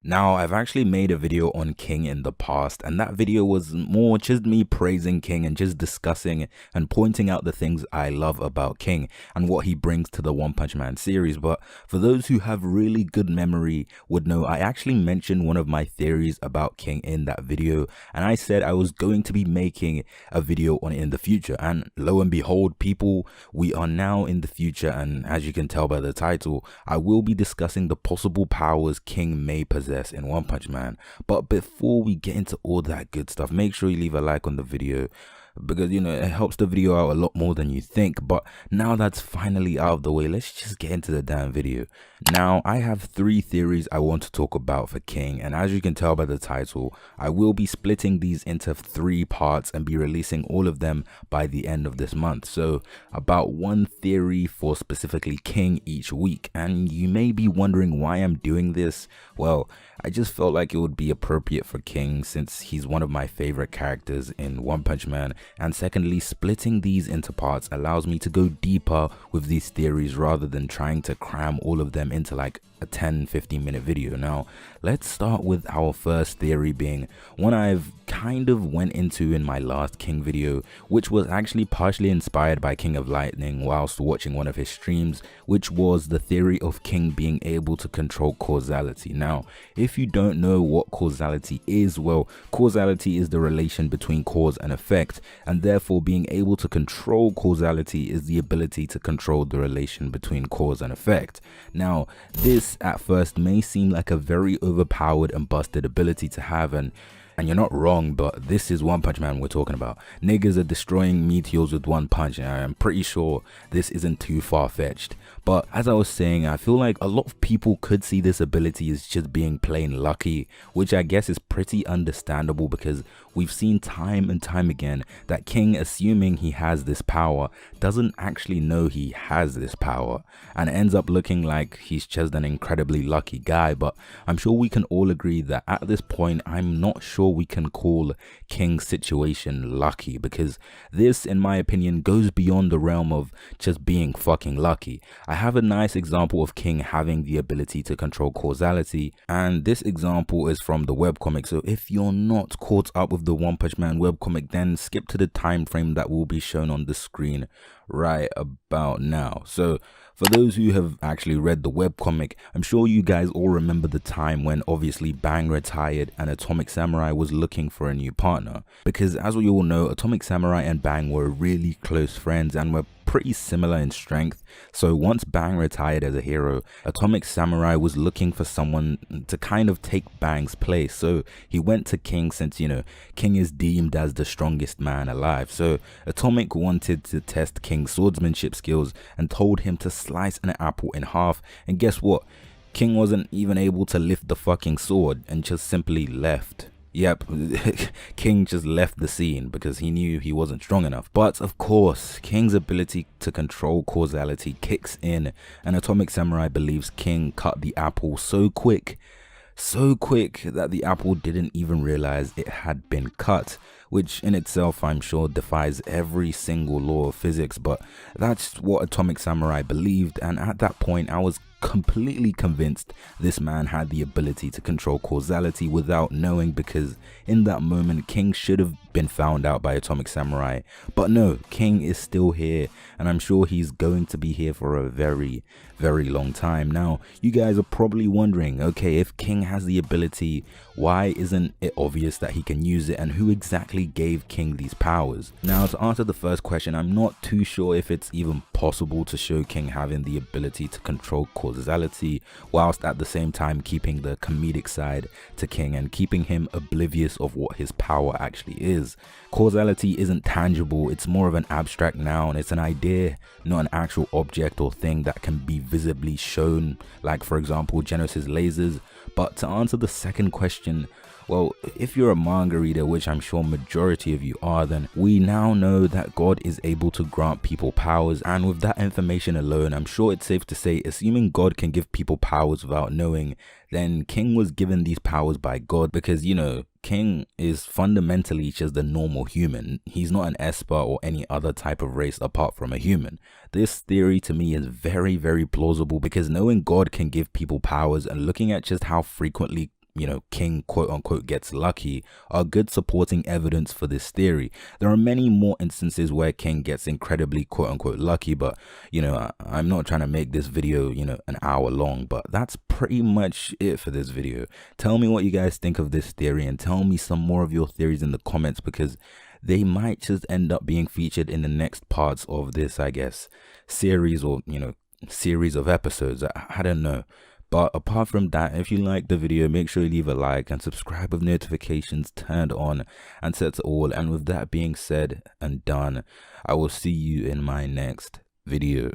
Now, I've actually made a video on King in the past, and that video was more just me praising King and just discussing and pointing out the things I love about King and what he brings to the One Punch Man series. But for those who have really good memory would know I actually mentioned one of my theories about King in that video, and I said I was going to be making a video on it in the future, and lo and behold, people, we are now in the future, and as you can tell by the title, I will be discussing the possible powers King may possess in One Punch Man. But before we get into all that good stuff, make sure you leave a like on the video, because it helps the video out a lot more than you think. But now that's finally out of the way, let's just get into the damn video. Now, I have 3 theories I want to talk about for King, and as you can tell by the title, I will be splitting these into 3 parts and be releasing all of them by the end of this month. So about 1 theory for specifically King each week. And you may be wondering why I'm doing this. Well, I just felt like it would be appropriate for King since he's one of my favorite characters in One Punch Man, and secondly, splitting these into parts allows me to go deeper with these theories rather than trying to cram all of them into like a 10-15 minute video. Now, let's start with our first theory, being one I've kind of went into in my last King video, which was actually partially inspired by King of Lightning whilst watching one of his streams, which was the theory of King being able to control causality. Now, if you don't know what causality is, well, causality is the relation between cause and effect, and therefore being able to control causality is the ability to control the relation between cause and effect. Now, this at first may seem like a very overpowered and busted ability to have, and you're not wrong, but this is One Punch Man we're talking about. Niggas are destroying meteors with one punch, and I'm pretty sure this isn't too far-fetched. But as I was saying, I feel like a lot of people could see this ability as just being plain lucky, which I guess is pretty understandable because we've seen time and time again that King, assuming he has this power, doesn't actually know he has this power and ends up looking like he's just an incredibly lucky guy. But I'm sure we can all agree that at this point, I'm not sure we can call King's situation lucky, because this, in my opinion, goes beyond the realm of just being fucking lucky. I have a nice example of King having the ability to control causality, and this example is from the webcomic. So if you're not caught up with the One Punch Man webcomic, then skip to the time frame that will be shown on the screen right about now. So for those who have actually read the webcomic, I'm sure you guys all remember the time when obviously Bang retired and Atomic Samurai was looking for a new partner, because as we all know, Atomic Samurai and Bang were really close friends and were pretty similar in strength. So once Bang retired as a hero, Atomic Samurai was looking for someone to kind of take Bang's place. So he went to King, since King is deemed as the strongest man alive. So Atomic wanted to test King's swordsmanship skills and told him to slice an apple in half, and guess what? King wasn't even able to lift the fucking sword and just simply left. Yep, King just left the scene because he knew he wasn't strong enough. But of course, King's ability to control causality kicks in, and Atomic Samurai believes King cut the apple so quick that the apple didn't even realize it had been cut, which in itself I'm sure defies every single law of physics, but that's what Atomic Samurai believed. And at that point, I was completely convinced this man had the ability to control causality without knowing, because in that moment King should have been found out by Atomic Samurai. But no, King is still here, and I'm sure he's going to be here for a very, very long time. Now, you guys are probably wondering, okay, if King has the ability, why isn't it obvious that he can use it, and who exactly gave King these powers? Now, to answer the first question, I'm not too sure if it's even possible to show King having the ability to control causality whilst at the same time keeping the comedic side to King and keeping him oblivious of what his power actually is. Causality isn't tangible, it's more of an abstract noun. It's an idea, not an actual object or thing that can be visibly shown, like for example Genesis lasers. But to answer the second question, well, if you're a manga reader, which I'm sure majority of you are, then we now know that God is able to grant people powers, and with that information alone, I'm sure it's safe to say, assuming God can give people powers without knowing, then King was given these powers by God, because King is fundamentally just a normal human. He's not an Esper or any other type of race apart from a human. This theory to me is very, very plausible, because knowing God can give people powers and looking at just how frequently King quote unquote gets lucky are good supporting evidence for this theory. There are many more instances where King gets incredibly quote unquote lucky, but I'm not trying to make this video an hour long, but that's pretty much it for this video. Tell me what you guys think of this theory, and tell me some more of your theories in the comments, because they might just end up being featured in the next parts of this, I guess, series, or series of episodes. I don't know. But apart from that, if you like the video, make sure you leave a like and subscribe with notifications turned on and set to all. And with that being said and done, I will see you in my next video.